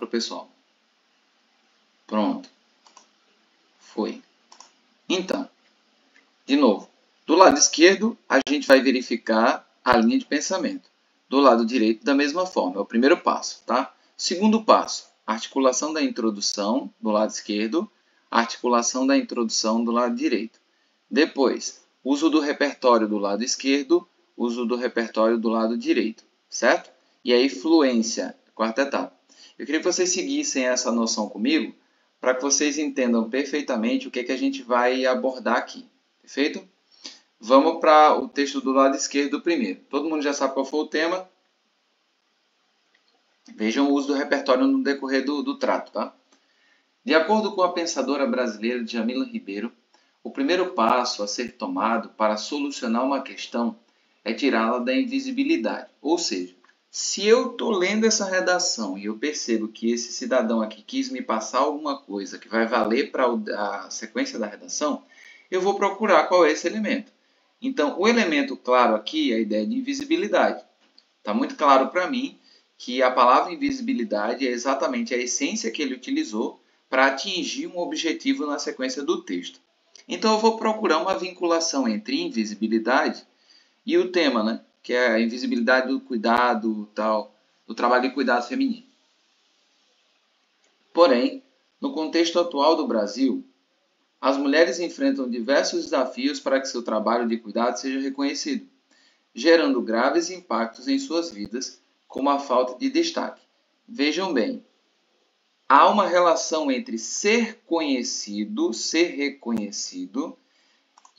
para o pessoal. Pronto. Foi. Então, de novo, do lado esquerdo, a gente vai verificar a linha de pensamento. Do lado direito, da mesma forma. É o primeiro passo, tá? Segundo passo, articulação da introdução do lado esquerdo, articulação da introdução do lado direito. Depois, uso do repertório do lado esquerdo, uso do repertório do lado direito, certo? E aí, fluência, quarta etapa. Eu queria que vocês seguissem essa noção comigo, para que vocês entendam perfeitamente o que é que a gente vai abordar aqui, perfeito? Vamos para o texto do lado esquerdo primeiro. Todo mundo já sabe qual foi o tema. Vejam o uso do repertório no decorrer do trato, tá? De acordo com a pensadora brasileira Djamila Ribeiro, o primeiro passo a ser tomado para solucionar uma questão é tirá-la da invisibilidade. Ou seja, se eu estou lendo essa redação e eu percebo que esse cidadão aqui quis me passar alguma coisa que vai valer para a sequência da redação, eu vou procurar qual é esse elemento. Então, o elemento claro aqui é a ideia de invisibilidade. Está muito claro para mim que a palavra invisibilidade é exatamente a essência que ele utilizou para atingir um objetivo na sequência do texto. Então, eu vou procurar uma vinculação entre invisibilidade e o tema, né? Que é a invisibilidade do cuidado, tal, do trabalho de cuidado feminino. Porém, no contexto atual do Brasil, as mulheres enfrentam diversos desafios para que seu trabalho de cuidado seja reconhecido, gerando graves impactos em suas vidas, como a falta de destaque. Vejam bem, há uma relação entre ser conhecido, ser reconhecido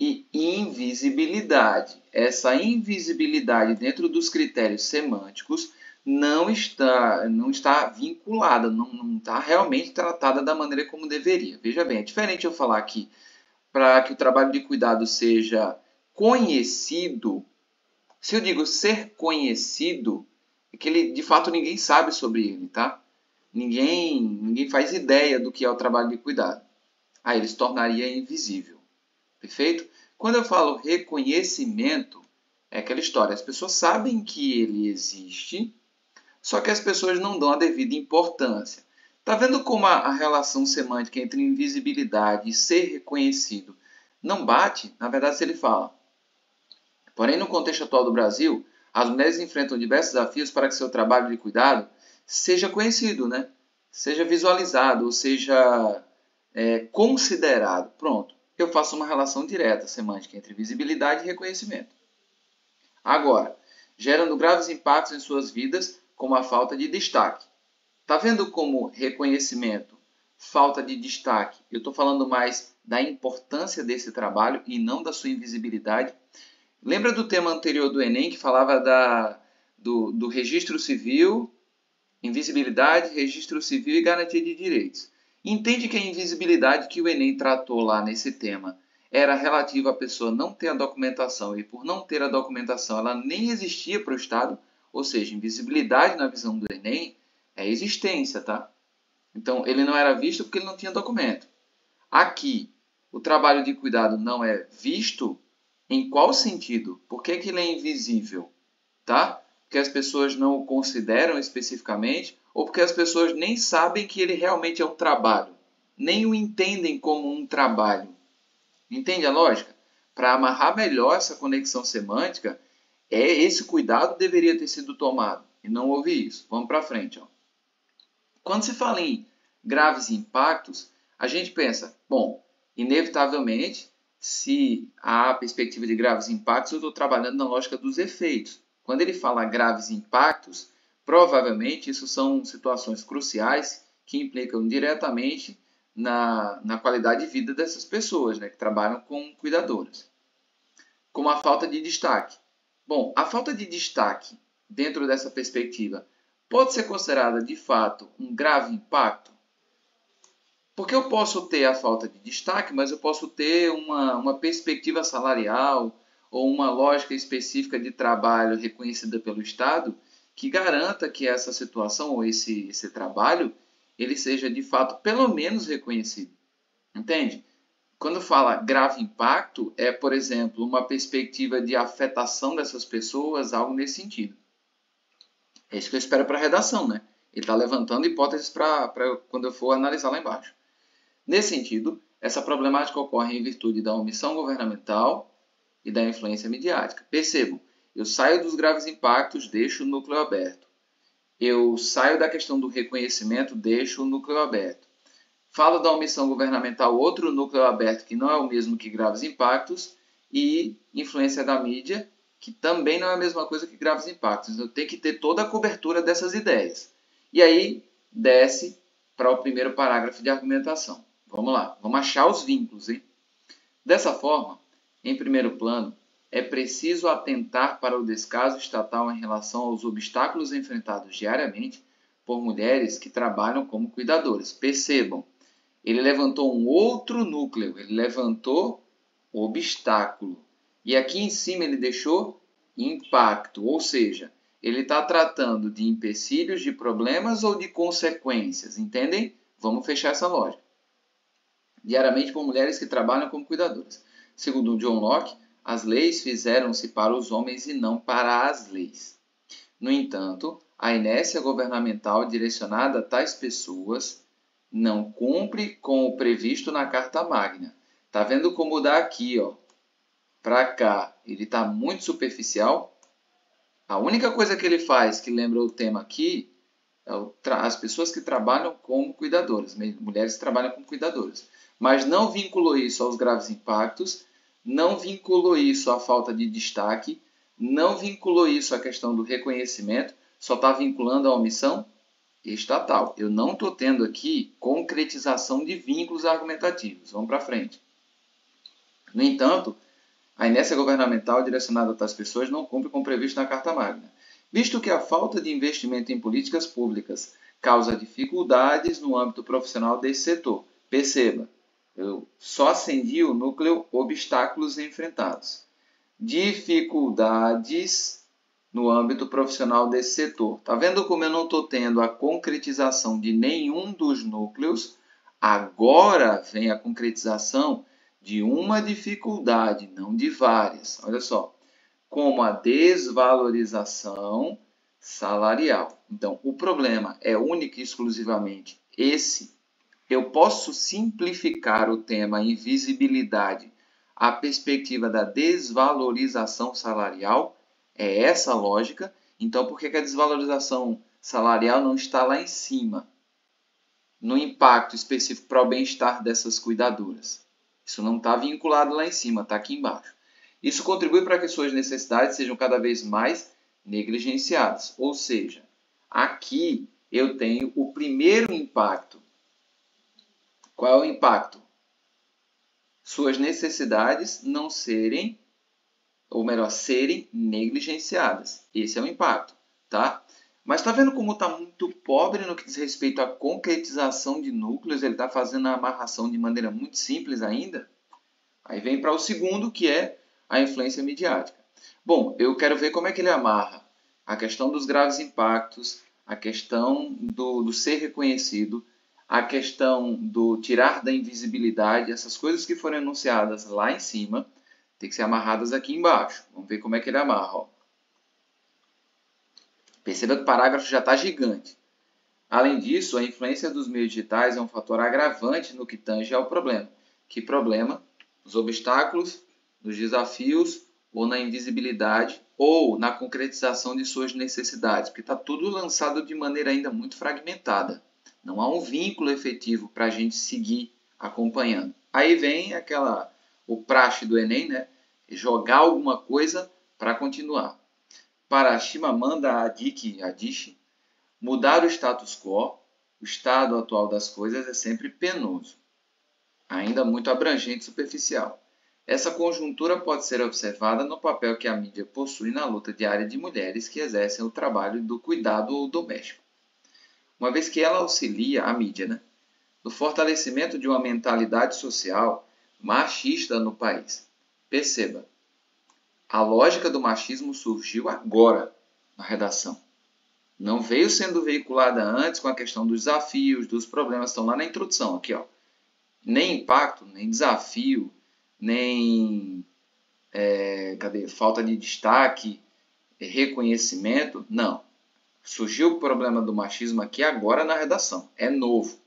e invisibilidade. Essa invisibilidade dentro dos critérios semânticos não está vinculada, não está realmente tratada da maneira como deveria. Veja bem, é diferente eu falar aqui para que o trabalho de cuidado seja conhecido. Se eu digo ser conhecido, é que ele, de fato ninguém sabe sobre ele, tá? Ninguém faz ideia do que é o trabalho de cuidado. Aí ele se tornaria invisível. Perfeito? Quando eu falo reconhecimento, é aquela história. As pessoas sabem que ele existe, só que as pessoas não dão a devida importância. Está vendo como a relação semântica entre invisibilidade e ser reconhecido não bate? Na verdade, se ele fala. Porém, no contexto atual do Brasil, as mulheres enfrentam diversos desafios para que seu trabalho de cuidado seja conhecido, né? Seja visualizado, ou seja considerado. Pronto. Eu faço uma relação direta semântica entre visibilidade e reconhecimento. Agora, gerando graves impactos em suas vidas, como a falta de destaque. Está vendo como reconhecimento, falta de destaque, eu estou falando mais da importância desse trabalho e não da sua invisibilidade? Lembra do tema anterior do Enem que falava do registro civil, invisibilidade, registro civil e garantia de direitos? Entende que a invisibilidade que o Enem tratou lá nesse tema era relativa à pessoa não ter a documentação e por não ter a documentação ela nem existia para o Estado, ou seja, invisibilidade na visão do Enem é existência, tá? Então, ele não era visto porque ele não tinha documento. Aqui, o trabalho de cuidado não é visto em qual sentido? Por que ele é invisível? Tá? Porque as pessoas não o consideram especificamente ou porque as pessoas nem sabem que ele realmente é um trabalho, nem o entendem como um trabalho. Entende a lógica? Para amarrar melhor essa conexão semântica, esse cuidado deveria ter sido tomado e não houve isso. Vamos para frente. Ó. Quando se fala em graves impactos, a gente pensa, bom, inevitavelmente, se há perspectiva de graves impactos, eu estou trabalhando na lógica dos efeitos. Quando ele fala graves impactos, provavelmente isso são situações cruciais que implicam diretamente na qualidade de vida dessas pessoas, né, que trabalham com cuidadoras. Como a falta de destaque. Bom, a falta de destaque dentro dessa perspectiva pode ser considerada, de fato, um grave impacto? Porque eu posso ter a falta de destaque, mas eu posso ter uma perspectiva salarial ou uma lógica específica de trabalho reconhecida pelo Estado que garanta que essa situação ou esse trabalho ele seja, de fato, pelo menos reconhecido. Entende? Quando fala grave impacto, é, por exemplo, uma perspectiva de afetação dessas pessoas, algo nesse sentido. É isso que eu espero para a redação, né? Ele está levantando hipóteses para quando eu for analisar lá embaixo. Nesse sentido, essa problemática ocorre em virtude da omissão governamental e da influência midiática. Percebam, eu saio dos graves impactos, deixo o núcleo aberto. Eu saio da questão do reconhecimento, deixo o núcleo aberto. Falo da omissão governamental, outro núcleo aberto que não é o mesmo que graves impactos, e influência da mídia, que também não é a mesma coisa que graves impactos. Eu tenho que ter toda a cobertura dessas ideias. E aí, desce para o primeiro parágrafo de argumentação. Vamos lá, vamos achar os vínculos, hein? Dessa forma, em primeiro plano, é preciso atentar para o descaso estatal em relação aos obstáculos enfrentados diariamente por mulheres que trabalham como cuidadoras. Percebam, ele levantou um outro núcleo, ele levantou obstáculo. E aqui em cima ele deixou impacto, ou seja, ele está tratando de empecilhos, de problemas ou de consequências, entendem? Vamos fechar essa lógica. Diariamente por mulheres que trabalham como cuidadoras. Segundo John Locke, as leis fizeram-se para os homens e não para as leis. No entanto, a inércia governamental direcionada a tais pessoas não cumpre com o previsto na Carta Magna. Tá vendo como dá aqui, ó, para cá? Ele está muito superficial. A única coisa que ele faz que lembra o tema aqui é as pessoas que trabalham como cuidadoras, mulheres que trabalham como cuidadoras. Mas não vinculou isso aos graves impactos, não vinculou isso à falta de destaque, não vinculou isso à questão do reconhecimento, só está vinculando a omissão estatal. Eu não estou tendo aqui concretização de vínculos argumentativos. Vamos para frente. No entanto, a inércia governamental direcionada a tais pessoas não cumpre com o previsto na Carta Magna, visto que a falta de investimento em políticas públicas causa dificuldades no âmbito profissional desse setor. Perceba, eu só acendi o núcleo obstáculos enfrentados. Dificuldades no âmbito profissional desse setor. Está vendo como eu não estou tendo a concretização de nenhum dos núcleos? Agora vem a concretização de uma dificuldade, não de várias. Olha só, como a desvalorização salarial. Então, o problema é único e exclusivamente esse. Eu posso simplificar o tema invisibilidade à perspectiva da desvalorização salarial? É essa a lógica. Então, por que a desvalorização salarial não está lá em cima, no impacto específico para o bem-estar dessas cuidadoras? Isso não está vinculado lá em cima, está aqui embaixo. Isso contribui para que suas necessidades sejam cada vez mais negligenciadas. Ou seja, aqui eu tenho o primeiro impacto. Qual é o impacto? Suas necessidades não serem, ou melhor, serem negligenciadas. Esse é o impacto, tá? Mas está vendo como está muito pobre no que diz respeito à concretização de núcleos? Ele está fazendo a amarração de maneira muito simples ainda. Aí vem para o segundo, que é a influência midiática. Bom, eu quero ver como é que ele amarra a questão dos graves impactos, a questão do ser reconhecido, a questão do tirar da invisibilidade, essas coisas que foram enunciadas lá em cima, tem que ser amarradas aqui embaixo. Vamos ver como é que ele amarra. Ó. Perceba que o parágrafo já está gigante. Além disso, a influência dos meios digitais é um fator agravante no que tange ao problema. Que problema? Os obstáculos, nos desafios, ou na invisibilidade, ou na concretização de suas necessidades, porque está tudo lançado de maneira ainda muito fragmentada. Não há um vínculo efetivo para a gente seguir acompanhando. Aí vem o praxe do Enem, né? Jogar alguma coisa para continuar. Para Chimamanda Adichie, mudar o status quo, o estado atual das coisas, é sempre penoso, ainda muito abrangente e superficial. Essa conjuntura pode ser observada no papel que a mídia possui na luta diária de mulheres que exercem o trabalho do cuidado doméstico. Uma vez que ela auxilia a mídia, né, no fortalecimento de uma mentalidade social machista no país. Perceba, a lógica do machismo surgiu agora na redação. Não veio sendo veiculada antes com a questão dos desafios, dos problemas, estão lá na introdução, aqui, ó. Nem impacto, nem desafio, nem falta de destaque, reconhecimento, não. Surgiu o problema do machismo aqui agora na redação. É novo.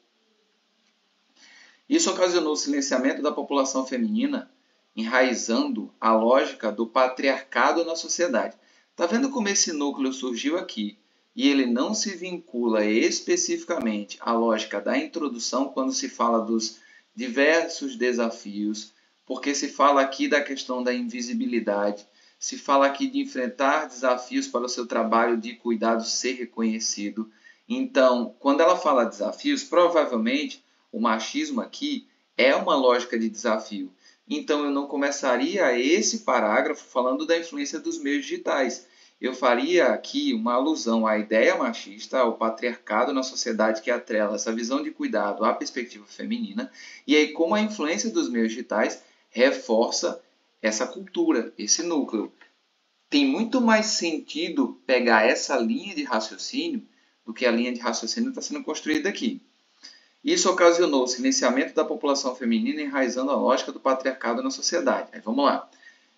Isso ocasionou o silenciamento da população feminina, enraizando a lógica do patriarcado na sociedade. Está vendo como esse núcleo surgiu aqui e ele não se vincula especificamente à lógica da introdução quando se fala dos diversos desafios, porque se fala aqui da questão da invisibilidade, se fala aqui de enfrentar desafios para o seu trabalho de cuidado ser reconhecido. Então, quando ela fala desafios, provavelmente o machismo aqui é uma lógica de desafio. Então, eu não começaria esse parágrafo falando da influência dos meios digitais. Eu faria aqui uma alusão à ideia machista, ao patriarcado na sociedade que atrela essa visão de cuidado à perspectiva feminina, e aí como a influência dos meios digitais reforça essa cultura, esse núcleo. Tem muito mais sentido pegar essa linha de raciocínio do que a linha de raciocínio que está sendo construída aqui. Isso ocasionou o silenciamento da população feminina, enraizando a lógica do patriarcado na sociedade. Aí vamos lá.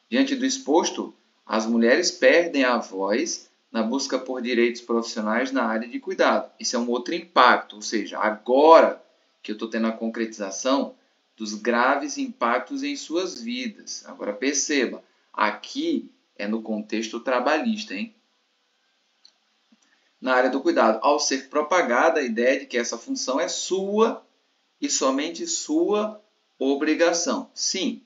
Diante do exposto, as mulheres perdem a voz na busca por direitos profissionais na área de cuidado. Isso é um outro impacto, ou seja, agora que eu estou tendo a concretização dos graves impactos em suas vidas. Agora perceba, aqui é no contexto trabalhista, hein? Na área do cuidado, ao ser propagada a ideia de que essa função é sua e somente sua obrigação. Sim,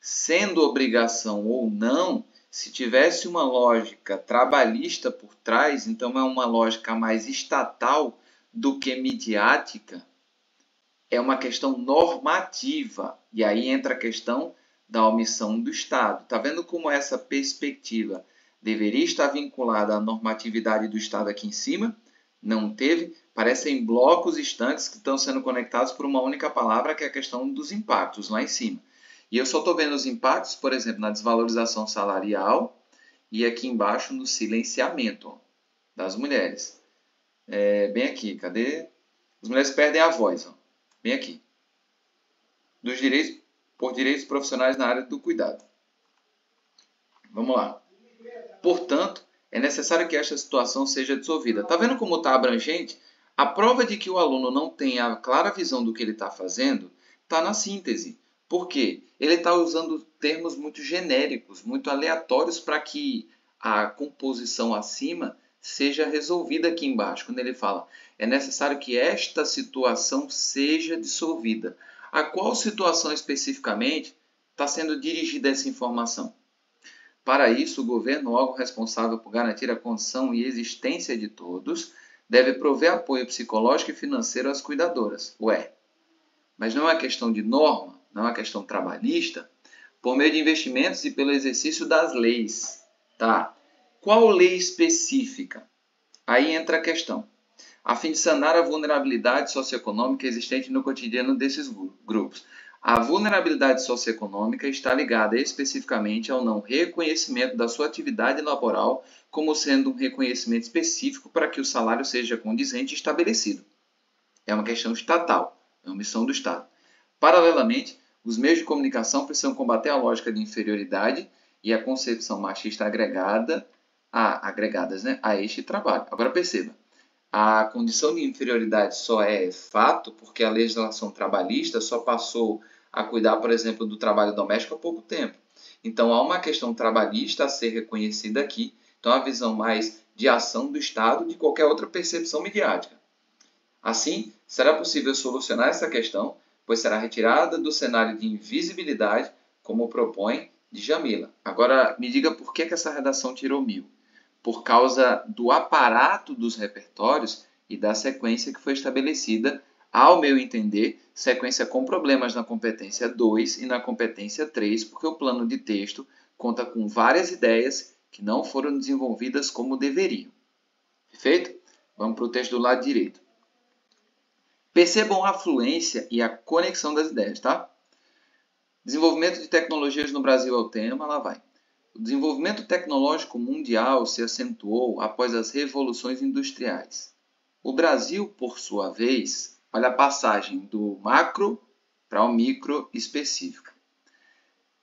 sendo obrigação ou não, se tivesse uma lógica trabalhista por trás, então é uma lógica mais estatal do que midiática, é uma questão normativa. E aí entra a questão da omissão do Estado. Está vendo como essa perspectiva deveria estar vinculada à normatividade do Estado aqui em cima? Não teve. Parecem blocos estanques que estão sendo conectados por uma única palavra, que é a questão dos impactos lá em cima. E eu só estou vendo os impactos, por exemplo, na desvalorização salarial e aqui embaixo no silenciamento das mulheres. Bem aqui, cadê? As mulheres perdem a voz, bem aqui. Dos direitos, por direitos profissionais na área do cuidado. Vamos lá. Portanto, é necessário que esta situação seja dissolvida. Está vendo como está abrangente? A prova de que o aluno não tem a clara visão do que ele está fazendo está na síntese. Por quê? Ele está usando termos muito genéricos, muito aleatórios para que a composição acima seja resolvida aqui embaixo. Quando ele fala, é necessário que esta situação seja dissolvida. A qual situação especificamente está sendo dirigida essa informação? Para isso, o governo, órgão responsável por garantir a condição e existência de todos, deve prover apoio psicológico e financeiro às cuidadoras. Mas não é uma questão de norma, não é uma questão trabalhista, por meio de investimentos e pelo exercício das leis. Tá? Qual lei específica? Aí entra a questão. A fim de sanar a vulnerabilidade socioeconômica existente no cotidiano desses grupos. A vulnerabilidade socioeconômica está ligada especificamente ao não reconhecimento da sua atividade laboral como sendo um reconhecimento específico para que o salário seja condizente e estabelecido. É uma questão estatal, é uma missão do Estado. Paralelamente, os meios de comunicação precisam combater a lógica de inferioridade e a concepção machista agregadas a este trabalho. Agora perceba, a condição de inferioridade só é fato porque a legislação trabalhista só passou a cuidar, por exemplo, do trabalho doméstico há pouco tempo. Então, há uma questão trabalhista a ser reconhecida aqui. Então, a visão mais de ação do Estado de qualquer outra percepção midiática. Assim, será possível solucionar essa questão, pois será retirada do cenário de invisibilidade, como propõe Djamila. Agora, me diga por que essa redação tirou 1000. Por causa do aparato dos repertórios e da sequência que foi estabelecida, ao meu entender, sequência com problemas na competência 2 e na competência 3, porque o plano de texto conta com várias ideias que não foram desenvolvidas como deveriam. Perfeito? Vamos para o texto do lado direito. Percebam a fluência e a conexão das ideias, tá? Desenvolvimento de tecnologias no Brasil é o tema, lá vai. O desenvolvimento tecnológico mundial se acentuou após as revoluções industriais. O Brasil, por sua vez, olha a passagem do macro para o micro específico.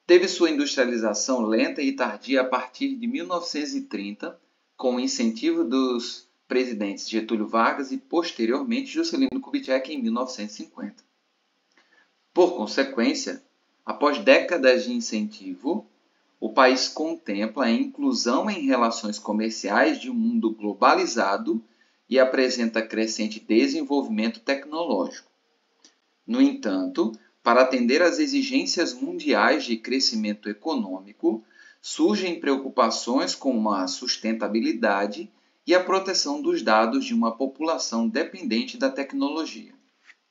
Teve sua industrialização lenta e tardia a partir de 1930, com o incentivo dos presidentes Getúlio Vargas e, posteriormente, Juscelino Kubitschek em 1950. Por consequência, após décadas de incentivo, o país contempla a inclusão em relações comerciais de um mundo globalizado e apresenta crescente desenvolvimento tecnológico. No entanto, para atender às exigências mundiais de crescimento econômico, surgem preocupações como a sustentabilidade e a proteção dos dados de uma população dependente da tecnologia.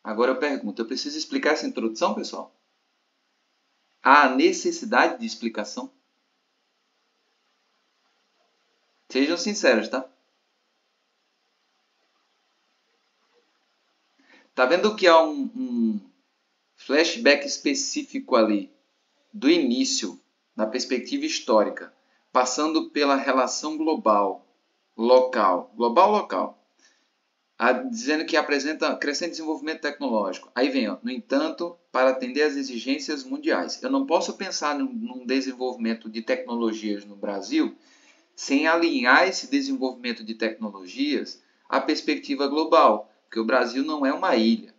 Agora eu pergunto, eu preciso explicar essa introdução, pessoal? Há necessidade de explicação? Sejam sinceros, tá? Tá vendo que há um flashback específico ali do início, na perspectiva histórica, passando pela relação global, local, dizendo que apresenta crescente desenvolvimento tecnológico. Aí vem, ó, no entanto, para atender às exigências mundiais. Eu não posso pensar num desenvolvimento de tecnologias no Brasil sem alinhar esse desenvolvimento de tecnologias à perspectiva global, porque o Brasil não é uma ilha,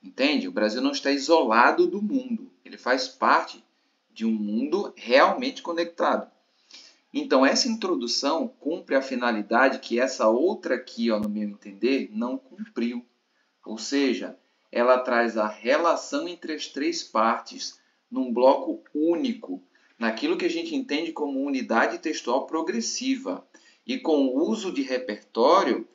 entende? O Brasil não está isolado do mundo, ele faz parte de um mundo realmente conectado. Então, essa introdução cumpre a finalidade que essa outra aqui, ó, no meu entender, não cumpriu. Ou seja, ela traz a relação entre as três partes num bloco único, naquilo que a gente entende como unidade textual progressiva, e com o uso de repertório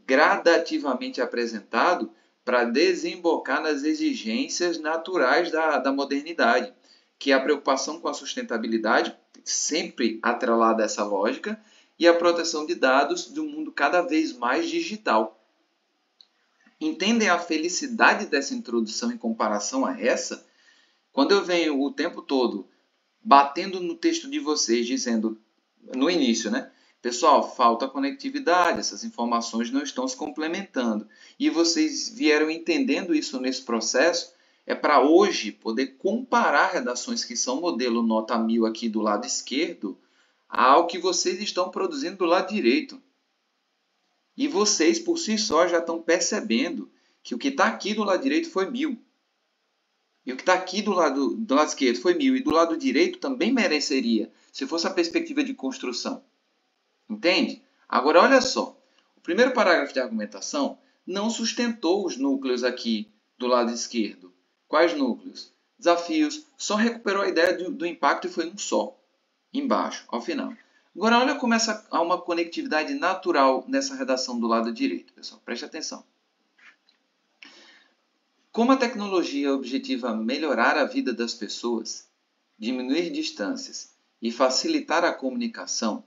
gradativamente apresentado para desembocar nas exigências naturais da modernidade, que é a preocupação com a sustentabilidade, sempre atrelada a essa lógica, e a proteção de dados de um mundo cada vez mais digital. Entendem a felicidade dessa introdução em comparação a essa? Quando eu venho o tempo todo batendo no texto de vocês, dizendo, no início, né? Pessoal, falta conectividade, essas informações não estão se complementando. E vocês vieram entendendo isso nesse processo, é para hoje poder comparar redações que são modelo nota 1000 aqui do lado esquerdo ao que vocês estão produzindo do lado direito. E vocês, por si só, já estão percebendo que o que está aqui do lado direito foi 1000. E o que está aqui do lado esquerdo foi 1000. E do lado direito também mereceria, se fosse a perspectiva de construção. Entende? Agora, olha só. O primeiro parágrafo de argumentação não sustentou os núcleos aqui do lado esquerdo. Quais núcleos? Desafios. Só recuperou a ideia do impacto e foi um só. Embaixo, ao final. Agora, olha como há uma conectividade natural nessa redação do lado direito, pessoal. Preste atenção. Como a tecnologia objetiva melhorar a vida das pessoas, diminuir distâncias e facilitar a comunicação,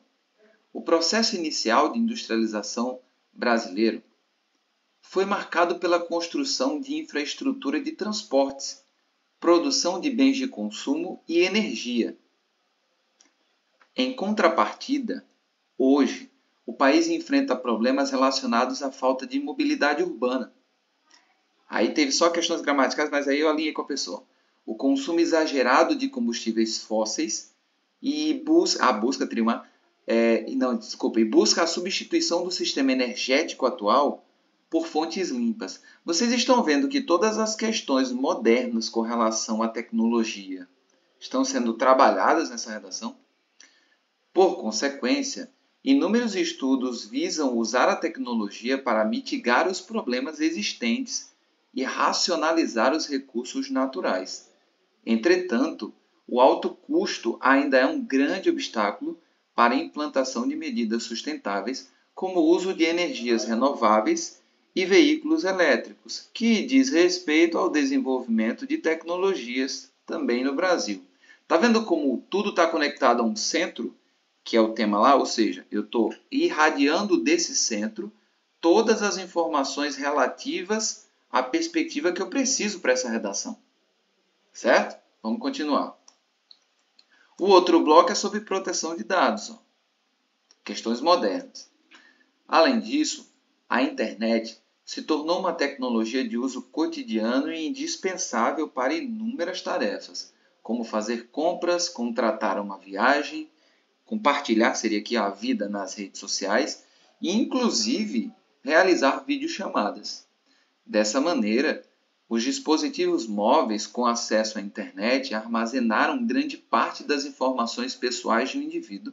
o processo inicial de industrialização brasileiro foi marcado pela construção de infraestrutura de transportes, produção de bens de consumo e energia. Em contrapartida, hoje, o país enfrenta problemas relacionados à falta de mobilidade urbana. Aí teve só questões gramaticais, mas aí eu alinhei com a pessoa. O consumo exagerado de combustíveis fósseis e busca a substituição do sistema energético atual por fontes limpas. Vocês estão vendo que todas as questões modernas com relação à tecnologia estão sendo trabalhadas nessa redação? Por consequência, inúmeros estudos visam usar a tecnologia para mitigar os problemas existentes e racionalizar os recursos naturais. Entretanto, o alto custo ainda é um grande obstáculo para a implantação de medidas sustentáveis, como o uso de energias renováveis e veículos elétricos, que diz respeito ao desenvolvimento de tecnologias também no Brasil. Está vendo como tudo está conectado a um centro, que é o tema lá? Ou seja, eu estou irradiando desse centro todas as informações relativas à perspectiva que eu preciso para essa redação. Certo? Vamos continuar. O outro bloco é sobre proteção de dados. Questões modernas. Além disso, a internet se tornou uma tecnologia de uso cotidiano e indispensável para inúmeras tarefas, como fazer compras, contratar uma viagem, compartilhar, seria aqui a vida nas redes sociais, e, inclusive, realizar videochamadas. Dessa maneira, os dispositivos móveis com acesso à internet armazenaram grande parte das informações pessoais de um indivíduo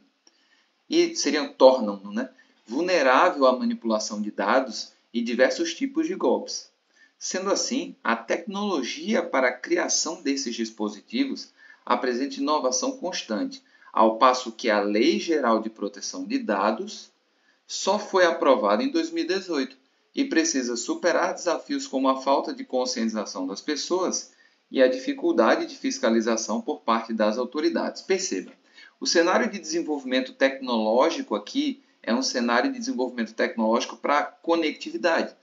e tornam-no, né, vulnerável à manipulação de dados e diversos tipos de golpes. Sendo assim, a tecnologia para a criação desses dispositivos apresenta inovação constante, ao passo que a Lei Geral de Proteção de Dados só foi aprovada em 2018 e precisa superar desafios como a falta de conscientização das pessoas e a dificuldade de fiscalização por parte das autoridades. Perceba, o cenário de desenvolvimento tecnológico aqui é um cenário de desenvolvimento tecnológico para conectividade.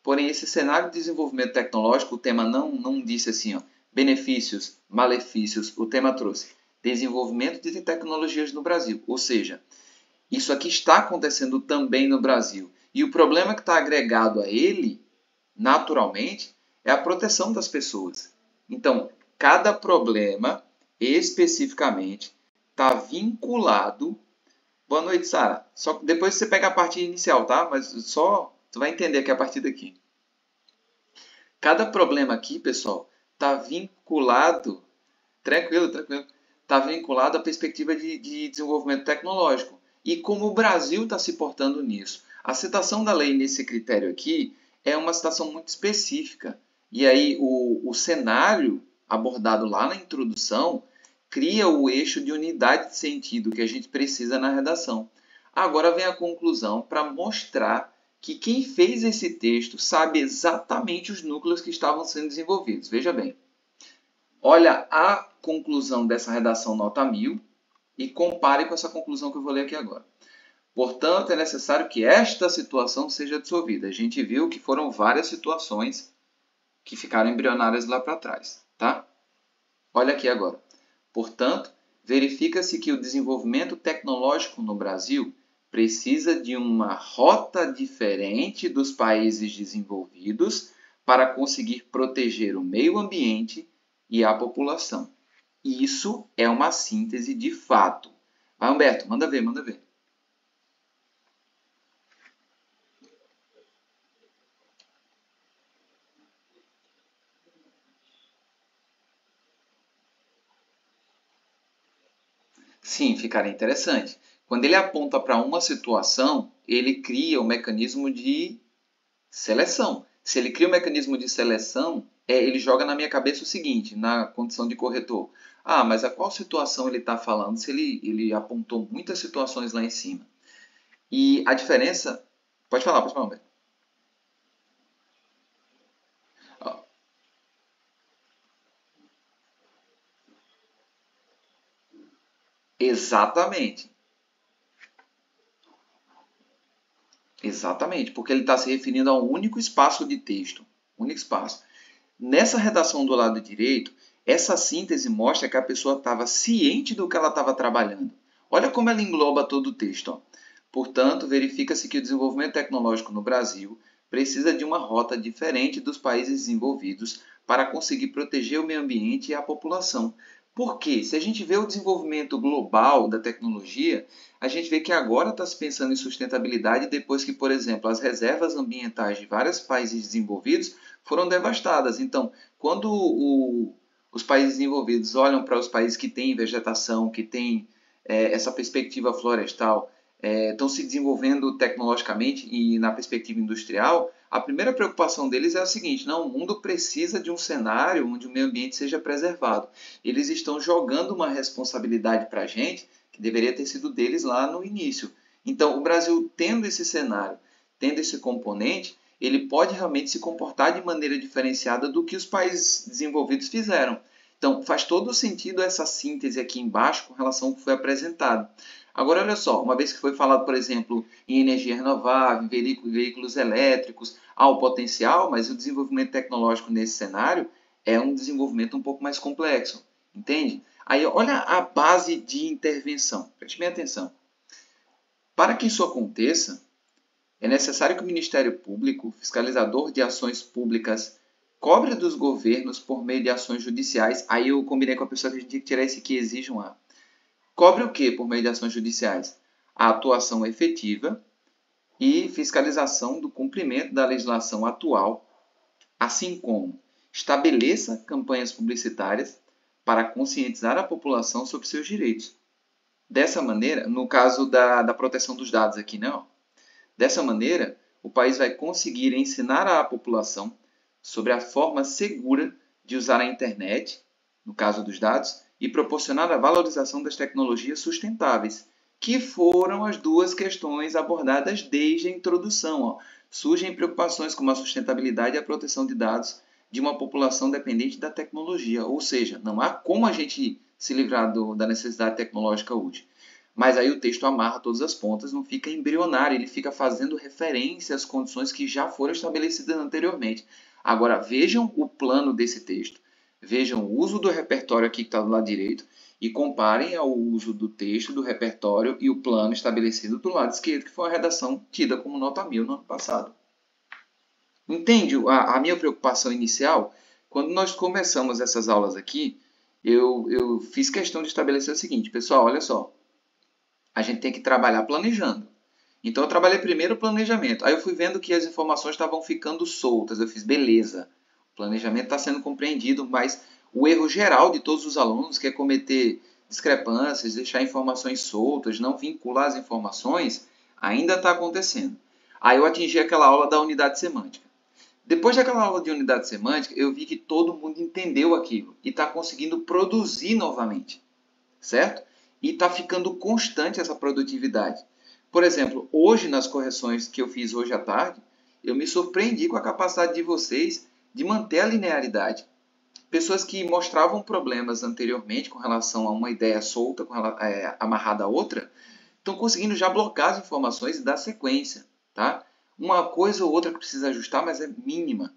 Porém, esse cenário de desenvolvimento tecnológico, o tema não disse assim, ó, benefícios, malefícios, o tema trouxe desenvolvimento de tecnologias no Brasil. Ou seja, isso aqui está acontecendo também no Brasil. E o problema que está agregado a ele, naturalmente, é a proteção das pessoas. Então, cada problema, especificamente, está vinculado... Boa noite, Sara. Só depois você pega a parte inicial, tá? Mas só tu vai entender que é a partir daqui. Cada problema aqui, pessoal, está vinculado... Tranquilo. Está vinculado à perspectiva de desenvolvimento tecnológico. E como o Brasil está se portando nisso. A citação da lei nesse critério aqui é uma citação muito específica. E aí o cenário abordado lá na introdução cria o eixo de unidade de sentido que a gente precisa na redação. Agora vem a conclusão para mostrar que quem fez esse texto sabe exatamente os núcleos que estavam sendo desenvolvidos. Veja bem. Olha a conclusão dessa redação nota 1000 e compare com essa conclusão que eu vou ler aqui agora. Portanto, é necessário que esta situação seja dissolvida. A gente viu que foram várias situações que ficaram embrionárias lá para trás, tá? Olha aqui agora. Portanto, verifica-se que o desenvolvimento tecnológico no Brasil precisa de uma rota diferente dos países desenvolvidos para conseguir proteger o meio ambiente e a população. Isso é uma síntese de fato. Vai, Humberto, manda ver. Sim, ficará interessante. Quando ele aponta para uma situação, ele cria o mecanismo de seleção. Se ele cria um mecanismo de seleção, ele joga na minha cabeça o seguinte, na condição de corretor. Ah, mas a qual situação ele está falando se ele apontou muitas situações lá em cima? E a diferença... Pode falar, Humberto. Exatamente. Exatamente, porque ele está se referindo a um único espaço de texto. Único espaço. Nessa redação do lado direito, essa síntese mostra que a pessoa estava ciente do que ela estava trabalhando. Olha como ela engloba todo o texto. Ó. Portanto, verifica-se que o desenvolvimento tecnológico no Brasil precisa de uma rota diferente dos países desenvolvidos para conseguir proteger o meio ambiente e a população. Por quê? Se a gente vê o desenvolvimento global da tecnologia, a gente vê que agora está se pensando em sustentabilidade depois que, por exemplo, as reservas ambientais de vários países desenvolvidos foram devastadas. Então, quando os países desenvolvidos olham para os países que têm vegetação, que têm essa perspectiva florestal, estão se desenvolvendo tecnologicamente e na perspectiva industrial, a primeira preocupação deles é a seguinte: não, o mundo precisa de um cenário onde o meio ambiente seja preservado. Eles estão jogando uma responsabilidade para a gente que deveria ter sido deles lá no início. Então, o Brasil tendo esse cenário, tendo esse componente, ele pode realmente se comportar de maneira diferenciada do que os países desenvolvidos fizeram. Então, faz todo sentido essa síntese aqui embaixo com relação ao que foi apresentado. Agora, olha só, uma vez que foi falado, por exemplo, em energia renovável, em veículos elétricos, há o potencial, mas o desenvolvimento tecnológico nesse cenário é um desenvolvimento um pouco mais complexo, entende? Aí, olha a base de intervenção, preste bem atenção. Para que isso aconteça, é necessário que o Ministério Público, fiscalizador de ações públicas, cobre dos governos por meio de ações judiciais. Aí eu combinei com a pessoa que a gente tinha que tirar esse que exige um A. Cobre o que por meio de ações judiciais? A atuação efetiva e fiscalização do cumprimento da legislação atual, assim como estabeleça campanhas publicitárias para conscientizar a população sobre seus direitos. Dessa maneira, no caso da proteção dos dados aqui, não. Dessa maneira, o país vai conseguir ensinar à população sobre a forma segura de usar a internet, no caso dos dados, e proporcionar a valorização das tecnologias sustentáveis, que foram as duas questões abordadas desde a introdução. Surgem preocupações como a sustentabilidade e a proteção de dados de uma população dependente da tecnologia, ou seja, não há como a gente se livrar da necessidade tecnológica hoje. Mas aí o texto amarra todas as pontas, não fica embrionário, ele fica fazendo referência às condições que já foram estabelecidas anteriormente. Agora, vejam o plano desse texto, vejam o uso do repertório aqui que está do lado direito e comparem ao uso do texto, do repertório e o plano estabelecido do lado esquerdo, que foi uma redação tida como nota 1000 no ano passado. Entende a minha preocupação inicial? Quando nós começamos essas aulas aqui, eu fiz questão de estabelecer o seguinte, pessoal, olha só, a gente tem que trabalhar planejando. Então eu trabalhei primeiro o planejamento, aí eu fui vendo que as informações estavam ficando soltas, eu fiz, beleza, o planejamento está sendo compreendido, mas o erro geral de todos os alunos, que é cometer discrepâncias, deixar informações soltas, não vincular as informações, ainda está acontecendo. Aí eu atingi aquela aula da unidade semântica. Depois daquela aula de unidade semântica, eu vi que todo mundo entendeu aquilo e está conseguindo produzir novamente, certo? E está ficando constante essa produtividade. Por exemplo, hoje nas correções que eu fiz hoje à tarde, eu me surpreendi com a capacidade de vocês de manter a linearidade. Pessoas que mostravam problemas anteriormente com relação a uma ideia solta, amarrada a outra, estão conseguindo já blocar as informações e dar sequência, tá? Uma coisa ou outra que precisa ajustar, mas é mínima.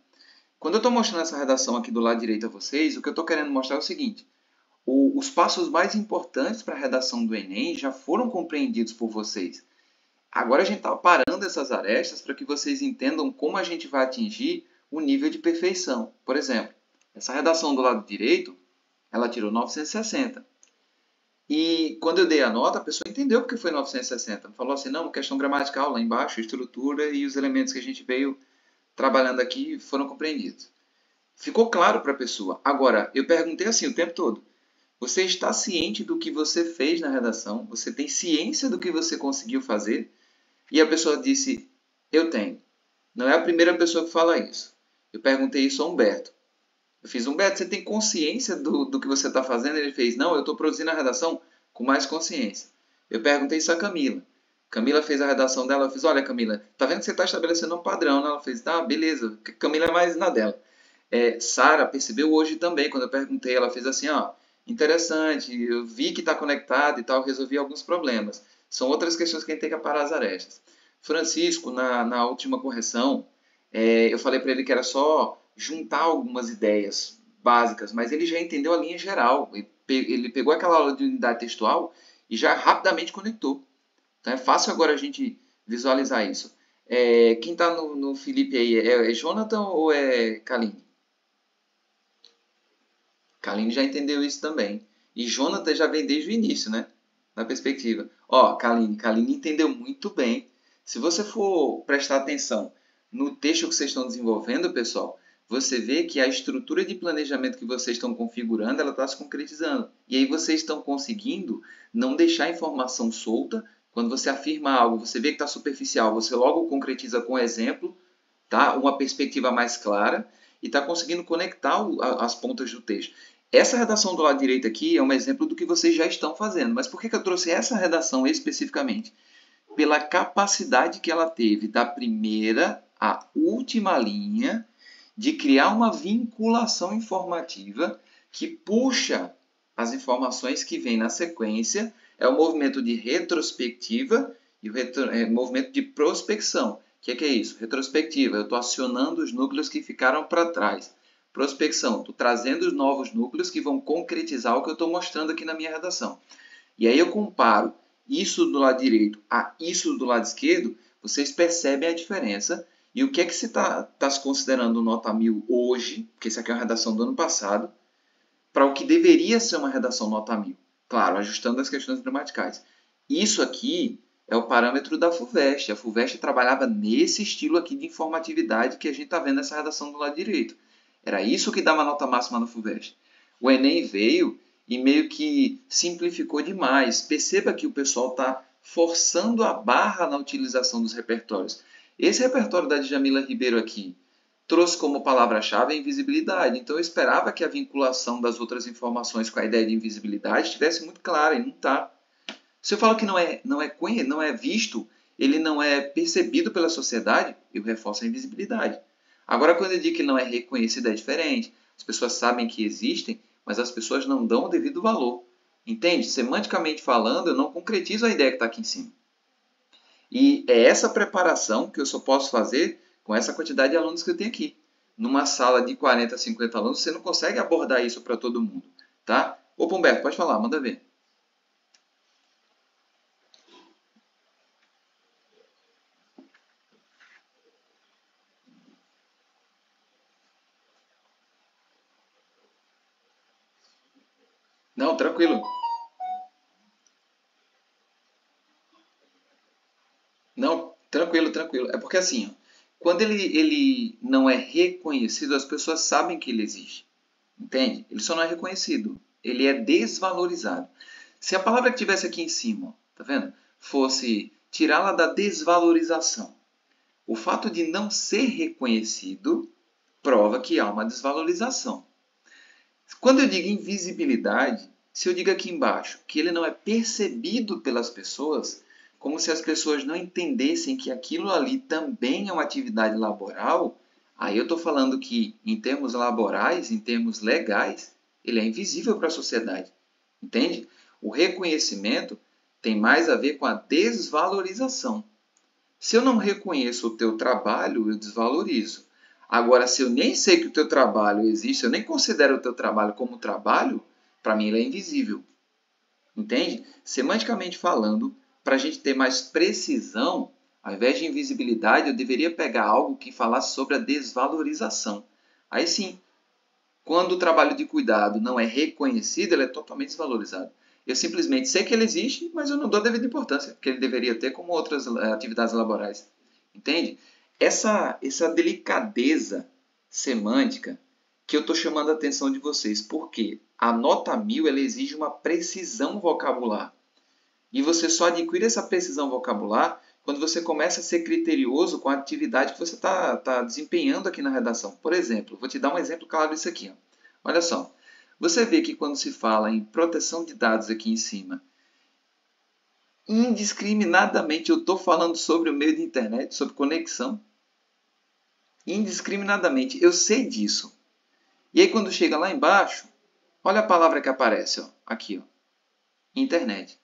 Quando eu estou mostrando essa redação aqui do lado direito a vocês, o que eu estou querendo mostrar é o seguinte. Os passos mais importantes para a redação do Enem já foram compreendidos por vocês. Agora a gente está parando essas arestas para que vocês entendam como a gente vai atingir o nível de perfeição. Por exemplo, essa redação do lado direito, ela tirou 960. E quando eu dei a nota, a pessoa entendeu porque foi 960. Falou assim, não, questão gramatical lá embaixo, estrutura e os elementos que a gente veio trabalhando aqui foram compreendidos. Ficou claro para a pessoa. Agora, eu perguntei assim o tempo todo. Você está ciente do que você fez na redação? Você tem ciência do que você conseguiu fazer? E a pessoa disse, eu tenho. Não é a primeira pessoa que fala isso. Eu perguntei isso a Humberto. Eu fiz, Humberto, você tem consciência do que você está fazendo? Ele fez, não, eu estou produzindo a redação com mais consciência. Eu perguntei isso a Camila. Camila fez a redação dela, eu fiz, olha Camila, tá vendo que você está estabelecendo um padrão, né? Ela fez, tá, beleza. Camila é mais na dela. Sara percebeu hoje também, quando eu perguntei, ela fez assim, ó, interessante, eu vi que está conectado e tal, resolvi alguns problemas. São outras questões que a gente tem que aparar as arestas. Francisco, na última correção, eu falei para ele que era só juntar algumas ideias básicas, mas ele já entendeu a linha geral. Ele pegou aquela aula de unidade textual e já rapidamente conectou. Então é fácil agora a gente visualizar isso. Quem está no Felipe aí, é Jonathan ou é Kaline? Kaline já entendeu isso também. E Jonathan já vem desde o início, né? Na perspectiva. Ó, Kaline entendeu muito bem. Se você for prestar atenção no texto que vocês estão desenvolvendo, pessoal, você vê que a estrutura de planejamento que vocês estão configurando, ela está se concretizando. E aí vocês estão conseguindo não deixar a informação solta. Quando você afirma algo, você vê que está superficial, você logo concretiza com exemplo, tá? Uma perspectiva mais clara e está conseguindo conectar as pontas do texto. Essa redação do lado direito aqui é um exemplo do que vocês já estão fazendo. Mas por que eu trouxe essa redação especificamente? Pela capacidade que ela teve da primeira à última linha de criar uma vinculação informativa que puxa as informações que vêm na sequência. É o movimento de retrospectiva e o movimento de prospecção. O que é isso? Retrospectiva, eu estou acionando os núcleos que ficaram para trás. Prospecção, estou trazendo os novos núcleos que vão concretizar o que eu estou mostrando aqui na minha redação. E aí eu comparo isso do lado direito a isso do lado esquerdo, vocês percebem a diferença. E o que é que você está se considerando nota 1000 hoje, porque isso aqui é uma redação do ano passado, para o que deveria ser uma redação nota 1000. Claro, ajustando as questões gramaticais. Isso aqui É o parâmetro da FUVEST. A FUVEST trabalhava nesse estilo aqui de informatividade que a gente está vendo nessa redação do lado direito. Era isso que dava nota máxima na FUVEST. O Enem veio e meio que simplificou demais. Perceba que o pessoal está forçando a barra na utilização dos repertórios. Esse repertório da Djamila Ribeiro aqui trouxe como palavra-chave a invisibilidade. Então eu esperava que a vinculação das outras informações com a ideia de invisibilidade estivesse muito clara, e não está. Se eu falo que não é visto, ele não é percebido pela sociedade, eu reforço a invisibilidade. Agora, quando eu digo que não é reconhecido, é diferente. As pessoas sabem que existem, mas as pessoas não dão o devido valor. Entende? Semanticamente falando, eu não concretizo a ideia que está aqui em cima. E é essa preparação que eu só posso fazer com essa quantidade de alunos que eu tenho aqui. Numa sala de 40, 50 alunos, você não consegue abordar isso para todo mundo. Tá? Ô, Humberto, pode falar, manda ver. Não, tranquilo. Não, tranquilo, tranquilo. É porque assim, ó, quando ele não é reconhecido, as pessoas sabem que ele existe. Entende? Ele só não é reconhecido. Ele é desvalorizado. Se a palavra que tivesse aqui em cima, ó, tá vendo? Fosse tirá-la da desvalorização. O fato de não ser reconhecido prova que há uma desvalorização. Quando eu digo invisibilidade, se eu digo aqui embaixo que ele não é percebido pelas pessoas, como se as pessoas não entendessem que aquilo ali também é uma atividade laboral, aí eu estou falando que, em termos laborais, em termos legais, ele é invisível para a sociedade. Entende? O reconhecimento tem mais a ver com a desvalorização. Se eu não reconheço o teu trabalho, eu desvalorizo. Agora, se eu nem sei que o teu trabalho existe, eu nem considero o teu trabalho como trabalho, para mim ele é invisível. Entende? Semanticamente falando, para a gente ter mais precisão, ao invés de invisibilidade, eu deveria pegar algo que falasse sobre a desvalorização. Aí sim, quando o trabalho de cuidado não é reconhecido, ele é totalmente desvalorizado. Eu simplesmente sei que ele existe, mas eu não dou a devida importância, que ele deveria ter como outras atividades laborais. Entende? Essa delicadeza semântica que eu estou chamando a atenção de vocês, porque a nota 1000 ela exige uma precisão vocabular. E você só adquire essa precisão vocabular quando você começa a ser criterioso com a atividade que você está desempenhando aqui na redação. Por exemplo, vou te dar um exemplo claro disso aqui. Ó. Olha só, você vê que quando se fala em proteção de dados aqui em cima, indiscriminadamente eu estou falando sobre o meio de internet, sobre conexão. Indiscriminadamente, eu sei disso. E aí quando chega lá embaixo, olha a palavra que aparece, ó, aqui, ó, internet.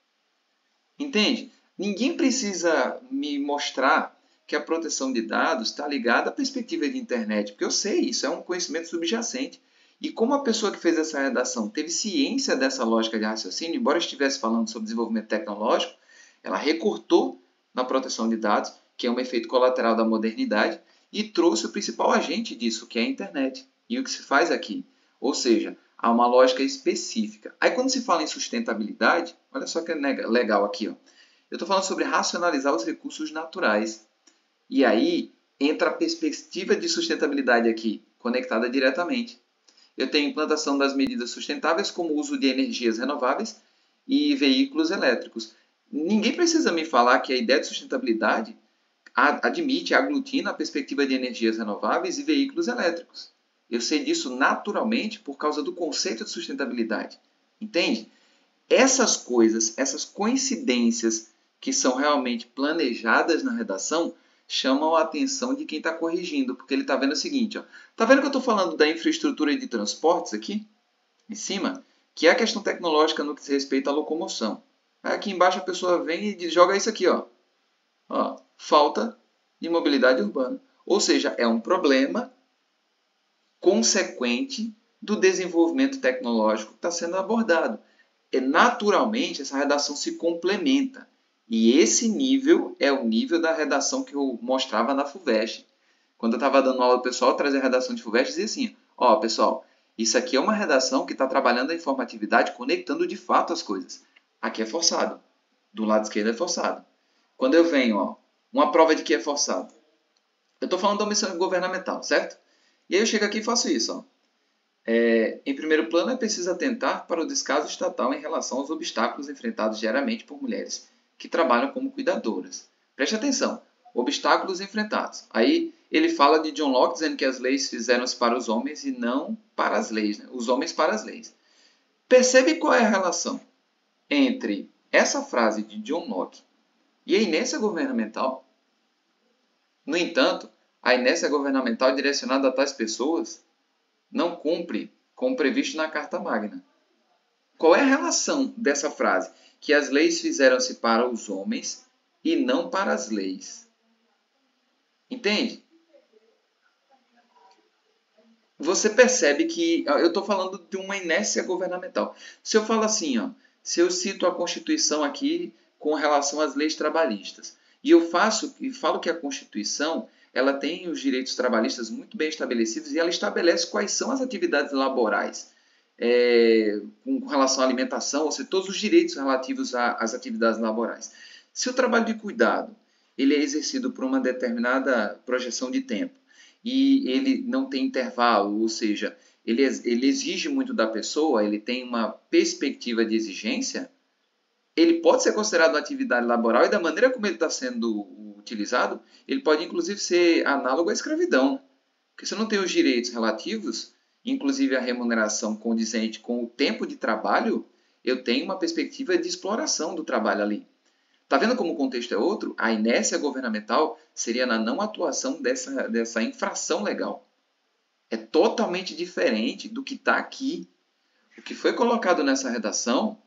Entende? Ninguém precisa me mostrar que a proteção de dados está ligada à perspectiva de internet, porque eu sei isso, é um conhecimento subjacente. E como a pessoa que fez essa redação teve ciência dessa lógica de raciocínio, embora estivesse falando sobre desenvolvimento tecnológico, ela recortou na proteção de dados, que é um efeito colateral da modernidade, e trouxe o principal agente disso, que é a internet, e o que se faz aqui. Ou seja, há uma lógica específica. Aí quando se fala em sustentabilidade, olha só que legal aqui. Ó. Eu estou falando sobre racionalizar os recursos naturais. E aí entra a perspectiva de sustentabilidade aqui, conectada diretamente. Eu tenho implantação das medidas sustentáveis, como o uso de energias renováveis e veículos elétricos. Ninguém precisa me falar que a ideia de sustentabilidade admite, aglutina a perspectiva de energias renováveis e veículos elétricos. Eu sei disso naturalmente por causa do conceito de sustentabilidade. Entende? Essas coisas, essas coincidências que são realmente planejadas na redação, chamam a atenção de quem está corrigindo, porque ele está vendo o seguinte, ó. Tá vendo que eu estou falando da infraestrutura de transportes aqui, em cima, que é a questão tecnológica no que diz respeito à locomoção. Aí aqui embaixo a pessoa vem e joga isso aqui, ó. Ó, falta de mobilidade urbana. Ou seja, é um problema consequente do desenvolvimento tecnológico que está sendo abordado. Naturalmente, essa redação se complementa. E esse nível é o nível da redação que eu mostrava na FUVEST. Quando eu estava dando aula ao pessoal, trazia a redação de FUVEST e dizia assim, ó, pessoal, isso aqui é uma redação que está trabalhando a informatividade, conectando de fato as coisas. Aqui é forçado. Do lado esquerdo é forçado. Quando eu venho, ó, uma prova de que é forçado. Eu estou falando da omissão governamental, certo? E aí eu chego aqui e faço isso, ó. Em primeiro plano, é preciso atentar para o descaso estatal em relação aos obstáculos enfrentados diariamente por mulheres que trabalham como cuidadoras. Preste atenção, obstáculos enfrentados. Aí ele fala de John Locke dizendo que as leis fizeram-se para os homens e não para as leis, né? Os homens para as leis. Percebe qual é a relação entre essa frase de John Locke e a inércia governamental? No entanto, a inércia governamental direcionada a tais pessoas não cumpre como previsto na Carta Magna. Qual é a relação dessa frase? Que as leis fizeram-se para os homens e não para as leis. Entende? Você percebe que eu estou falando de uma inércia governamental. Se eu falo assim, ó, se eu cito a Constituição aqui com relação às leis trabalhistas, e eu falo que a Constituição ela tem os direitos trabalhistas muito bem estabelecidos e ela estabelece quais são as atividades laborais com relação à alimentação, ou seja, todos os direitos relativos às atividades laborais. Se o trabalho de cuidado ele é exercido por uma determinada projeção de tempo e ele não tem intervalo, ou seja, ele exige muito da pessoa, ele tem uma perspectiva de exigência, ele pode ser considerado uma atividade laboral e da maneira como ele está sendo utilizado, ele pode inclusive ser análogo à escravidão. Porque se eu não tenho os direitos relativos, inclusive a remuneração condizente com o tempo de trabalho, eu tenho uma perspectiva de exploração do trabalho ali. Está vendo como o contexto é outro? A inércia governamental seria na não atuação dessa infração legal. É totalmente diferente do que está aqui. O que foi colocado nessa redação,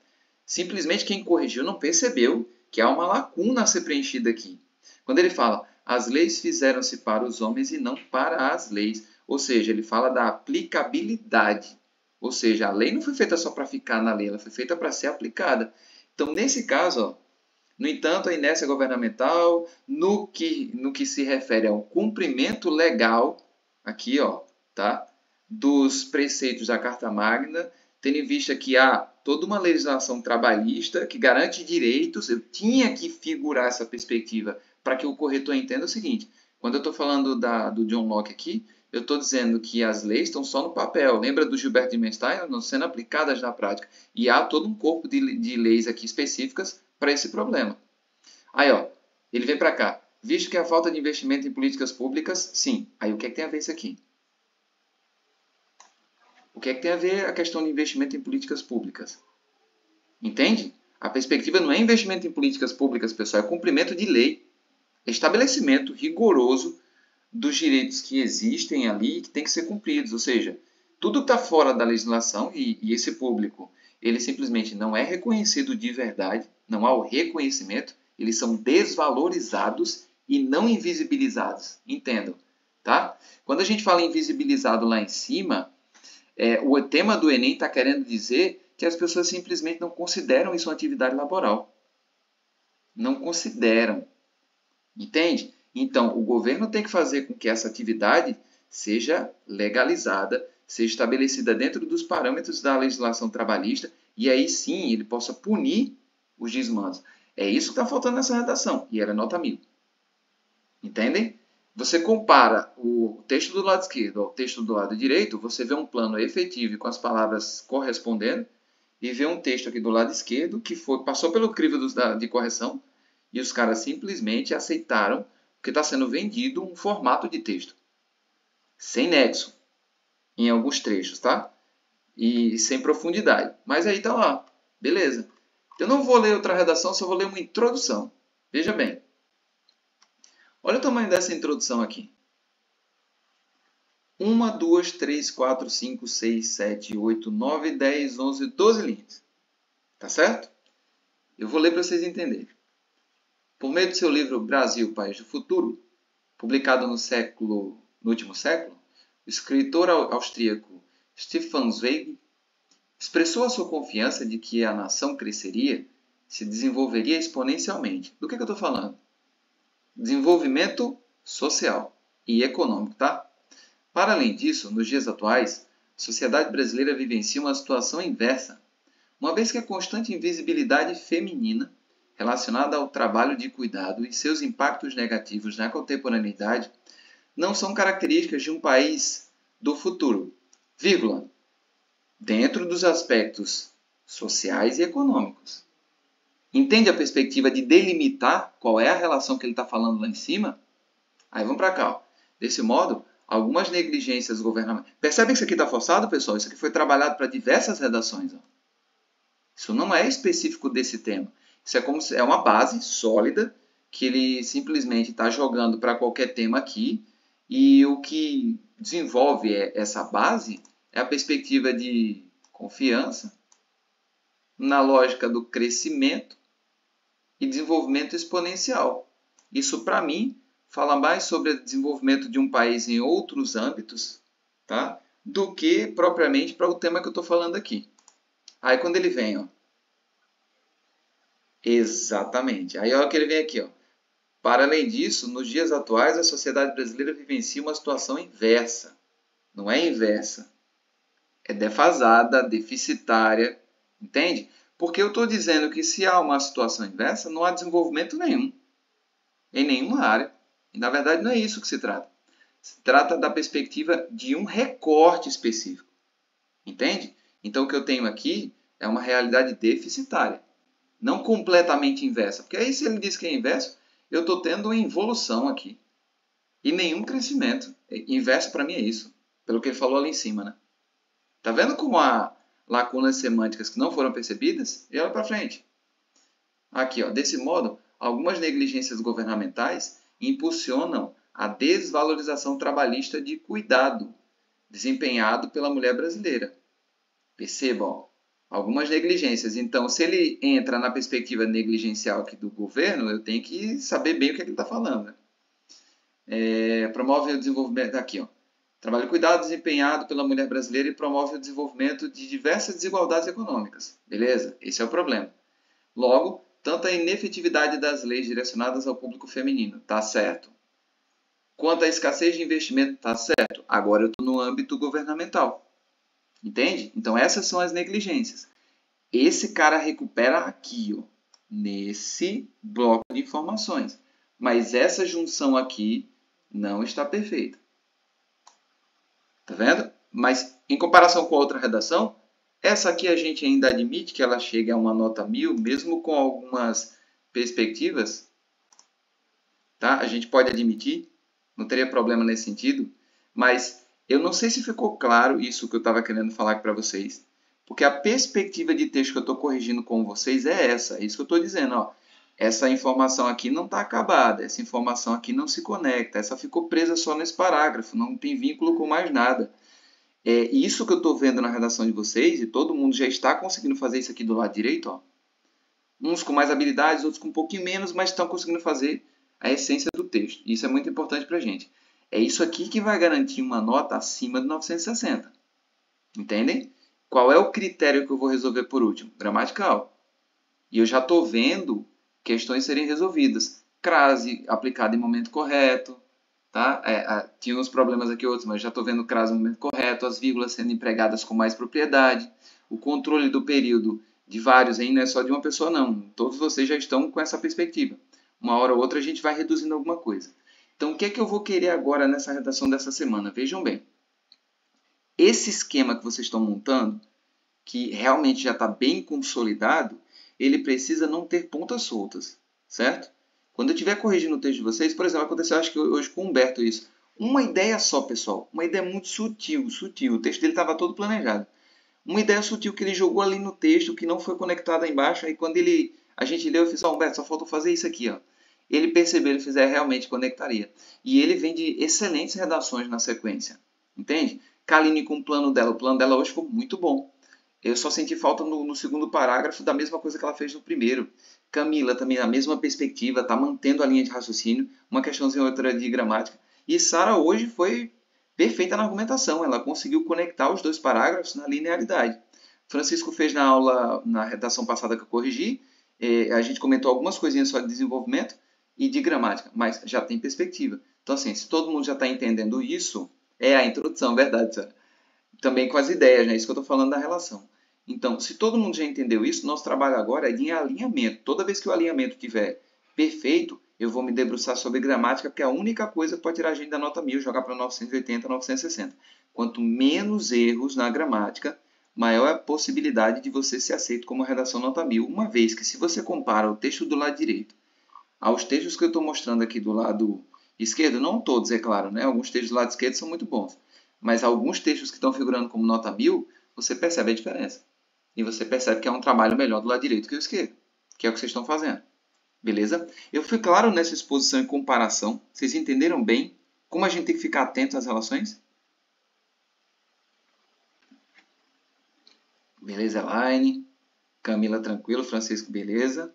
simplesmente quem corrigiu não percebeu que há uma lacuna a ser preenchida aqui. Quando ele fala, as leis fizeram-se para os homens e não para as leis. Ou seja, ele fala da aplicabilidade. Ou seja, a lei não foi feita só para ficar na lei, ela foi feita para ser aplicada. Então, nesse caso, ó, no entanto, a inércia governamental, no que se refere ao cumprimento legal, aqui, ó, tá, dos preceitos da Carta Magna, tendo em vista que há toda uma legislação trabalhista que garante direitos, eu tinha que figurar essa perspectiva para que o corretor entenda o seguinte, quando eu estou falando do John Locke aqui, eu estou dizendo que as leis estão só no papel. Lembra do Gilbert de Menstein? Não sendo aplicadas na prática. E há todo um corpo de leis aqui específicas para esse problema. Aí, ó, ele vem para cá. Visto que a falta de investimento em políticas públicas, sim. Aí, o que é que tem a ver isso aqui? O que é que tem a ver a questão de investimento em políticas públicas? Entende? A perspectiva não é investimento em políticas públicas, pessoal, é cumprimento de lei. Estabelecimento rigoroso dos direitos que existem ali e que tem que ser cumpridos. Ou seja, tudo está fora da legislação e esse público, ele simplesmente não é reconhecido de verdade, não há o reconhecimento, eles são desvalorizados e não invisibilizados. Entendam, tá? Quando a gente fala invisibilizado lá em cima, o tema do Enem está querendo dizer que as pessoas simplesmente não consideram isso uma atividade laboral. Não consideram. Entende? Então, o governo tem que fazer com que essa atividade seja legalizada, seja estabelecida dentro dos parâmetros da legislação trabalhista e aí sim ele possa punir os desmandos. É isso que está faltando nessa redação e ela é nota 1000. Entendem? Você compara o texto do lado esquerdo ao texto do lado direito, você vê um plano efetivo com as palavras correspondendo e vê um texto aqui do lado esquerdo que passou pelo crivo de correção e os caras simplesmente aceitaram que está sendo vendido um formato de texto. Sem nexo, em alguns trechos, tá? E sem profundidade. Mas aí tá lá. Beleza. Eu não vou ler outra redação, só vou ler uma introdução. Veja bem. Olha o tamanho dessa introdução aqui. 1, 2, 3, 4, 5, 6, 7, 8, 9, 10, 11, 12 linhas. Tá certo? Eu vou ler para vocês entenderem. Por meio do seu livro Brasil, País do Futuro, publicado no último século, o escritor austríaco Stefan Zweig expressou a sua confiança de que a nação cresceria, se desenvolveria exponencialmente. Do que eu estou falando? Desenvolvimento social e econômico, tá? Para além disso, nos dias atuais, a sociedade brasileira vivencia uma situação inversa, uma vez que a constante invisibilidade feminina relacionada ao trabalho de cuidado e seus impactos negativos na contemporaneidade não são características de um país do futuro, vírgula, dentro dos aspectos sociais e econômicos. Entende a perspectiva de delimitar qual é a relação que ele está falando lá em cima? Aí vamos para cá. Ó. Desse modo, algumas negligências governamentais... Percebem que isso aqui está forçado, pessoal? Isso aqui foi trabalhado para diversas redações. Ó. Isso não é específico desse tema. Isso é como se é uma base sólida que ele simplesmente está jogando para qualquer tema aqui. E o que desenvolve essa base é a perspectiva de confiança na lógica do crescimento e desenvolvimento exponencial. Isso, para mim, fala mais sobre o desenvolvimento de um país em outros âmbitos, tá? Do que propriamente para o tema que eu estou falando aqui. Aí quando ele vem, ó. Exatamente. Aí olha que ele vem aqui, ó. Para além disso, nos dias atuais, a sociedade brasileira vivencia uma situação inversa. Não é inversa. É defasada, deficitária. Entende? Porque eu estou dizendo que se há uma situação inversa, não há desenvolvimento nenhum. Em nenhuma área. E, na verdade, não é isso que se trata. Se trata da perspectiva de um recorte específico. Entende? Então, o que eu tenho aqui é uma realidade deficitária. Não completamente inversa. Porque aí, se ele diz que é inverso, eu estou tendo uma involução aqui. E nenhum crescimento. Inverso, para mim, é isso. Pelo que ele falou ali em cima. Né? Tá vendo como há lacunas semânticas que não foram percebidas? E olha para frente. Aqui, ó. Desse modo, algumas negligências governamentais impulsionam a desvalorização trabalhista de cuidado desempenhado pela mulher brasileira. Percebam, algumas negligências. Então, se ele entra na perspectiva negligencial aqui do governo, eu tenho que saber bem o que ele está falando. Né? Promove o desenvolvimento... Aqui, ó. Trabalho e cuidado desempenhado pela mulher brasileira e promove o desenvolvimento de diversas desigualdades econômicas. Beleza? Esse é o problema. Logo, tanto a inefetividade das leis direcionadas ao público feminino, tá certo. Quanto à escassez de investimento, tá certo. Agora eu estou no âmbito governamental. Entende? Então essas são as negligências. Esse cara recupera aqui, ó, nesse bloco de informações. Mas essa junção aqui não está perfeita. Tá vendo? Mas em comparação com a outra redação, essa aqui a gente ainda admite que ela chegue a uma nota 1000, mesmo com algumas perspectivas. Tá? A gente pode admitir, não teria problema nesse sentido. Mas eu não sei se ficou claro isso que eu estava querendo falar para vocês. Porque a perspectiva de texto que eu estou corrigindo com vocês é essa. É isso que eu estou dizendo. Ó. Essa informação aqui não está acabada. Essa informação aqui não se conecta. Essa ficou presa só nesse parágrafo. Não tem vínculo com mais nada. É isso que eu estou vendo na redação de vocês, e todo mundo já está conseguindo fazer isso aqui do lado direito. Ó. Uns com mais habilidades, outros com um pouquinho menos, mas estão conseguindo fazer a essência do texto. Isso é muito importante para a gente. É isso aqui que vai garantir uma nota acima de 960. Entendem? Qual é o critério que eu vou resolver por último? Gramatical. E eu já estou vendo questões serem resolvidas. Crase aplicada em momento correto. Tá? Tinha uns problemas aqui outros, mas já estou vendo o crase no momento correto, as vírgulas sendo empregadas com mais propriedade, o controle do período de vários, hein? Não é só de uma pessoa não, todos vocês já estão com essa perspectiva. Uma hora ou outra a gente vai reduzindo alguma coisa. Então o que é que eu vou querer agora nessa redação dessa semana? Vejam bem, esse esquema que vocês estão montando, que realmente já está bem consolidado, ele precisa não ter pontas soltas, certo? Quando eu estiver corrigindo o texto de vocês, por exemplo, aconteceu acho que hoje com o Humberto isso. Uma ideia só, pessoal. Uma ideia muito sutil. O texto dele estava todo planejado. Uma ideia sutil que ele jogou ali no texto, que não foi conectada embaixo. Aí quando a gente leu, eu fiz, Humberto, só faltou fazer isso aqui. Ó. Ele percebeu, ele fizer, realmente conectaria. E ele vem de excelentes redações na sequência. Entende? Kaline com o plano dela hoje foi muito bom. Eu só senti falta no segundo parágrafo da mesma coisa que ela fez no primeiro. Camila também na mesma perspectiva, está mantendo a linha de raciocínio, uma questãozinha ou outra de gramática. E Sara hoje foi perfeita na argumentação, ela conseguiu conectar os dois parágrafos na linearidade. Francisco fez na aula, na redação passada que eu corrigi, a gente comentou algumas coisinhas só de desenvolvimento e de gramática, mas já tem perspectiva. Então, assim, se todo mundo já está entendendo isso, é a introdução, verdade, Sara? Também com as ideias, né? Isso que eu estou falando da relação. Então, se todo mundo já entendeu isso, nosso trabalho agora é de alinhamento. Toda vez que o alinhamento estiver perfeito, eu vou me debruçar sobre gramática, porque é a única coisa que pode tirar a gente da nota 1000 e jogar para 980, 960. Quanto menos erros na gramática, maior é a possibilidade de você ser aceito como redação nota 1000, uma vez que se você compara o texto do lado direito aos textos que eu estou mostrando aqui do lado esquerdo, não todos, é claro, né? Alguns textos do lado esquerdo são muito bons, mas alguns textos que estão figurando como nota 1000, você percebe a diferença. E você percebe que é um trabalho melhor do lado direito que o esquerdo, que é o que vocês estão fazendo. Beleza? Eu fui claro nessa exposição e comparação. Vocês entenderam bem como a gente tem que ficar atento às relações? Beleza, Elaine? Camila, tranquilo. Francisco, beleza?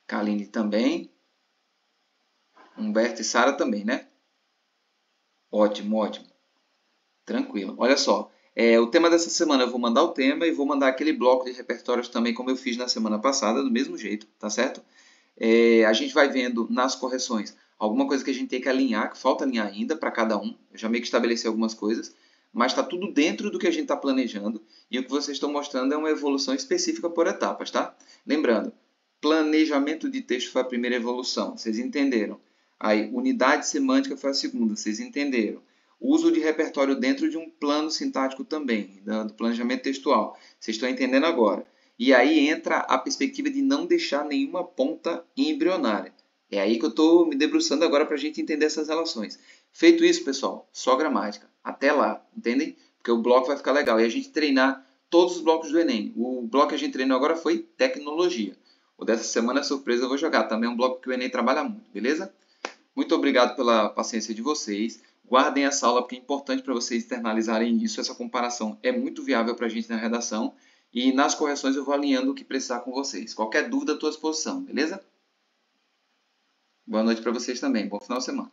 Kaline também. Humberto e Sara também, né? Ótimo, ótimo. Tranquilo. Olha só, o tema dessa semana eu vou mandar o tema e vou mandar aquele bloco de repertórios também, como eu fiz na semana passada, do mesmo jeito, tá certo? A gente vai vendo nas correções alguma coisa que a gente tem que alinhar, que falta alinhar ainda para cada um. Eu já meio que estabeleci algumas coisas, mas está tudo dentro do que a gente está planejando e o que vocês estão mostrando é uma evolução específica por etapas, tá? Lembrando, planejamento de texto foi a primeira evolução, vocês entenderam. Aí, unidade semântica foi a segunda, vocês entenderam. Uso de repertório dentro de um plano sintático também, do planejamento textual. Vocês estão entendendo agora. E aí entra a perspectiva de não deixar nenhuma ponta embrionária. É aí que eu estou me debruçando agora para a gente entender essas relações. Feito isso, pessoal, só gramática. Até lá, entendem? Porque o bloco vai ficar legal. E a gente treinar todos os blocos do Enem. O bloco que a gente treinou agora foi tecnologia. O dessa semana, surpresa, eu vou jogar. Também é um bloco que o Enem trabalha muito, beleza? Muito obrigado pela paciência de vocês. Guardem essa aula porque é importante para vocês internalizarem isso. Essa comparação é muito viável para a gente na redação. E nas correções eu vou alinhando o que precisar com vocês. Qualquer dúvida, estou à disposição, beleza? Boa noite para vocês também. Bom final de semana.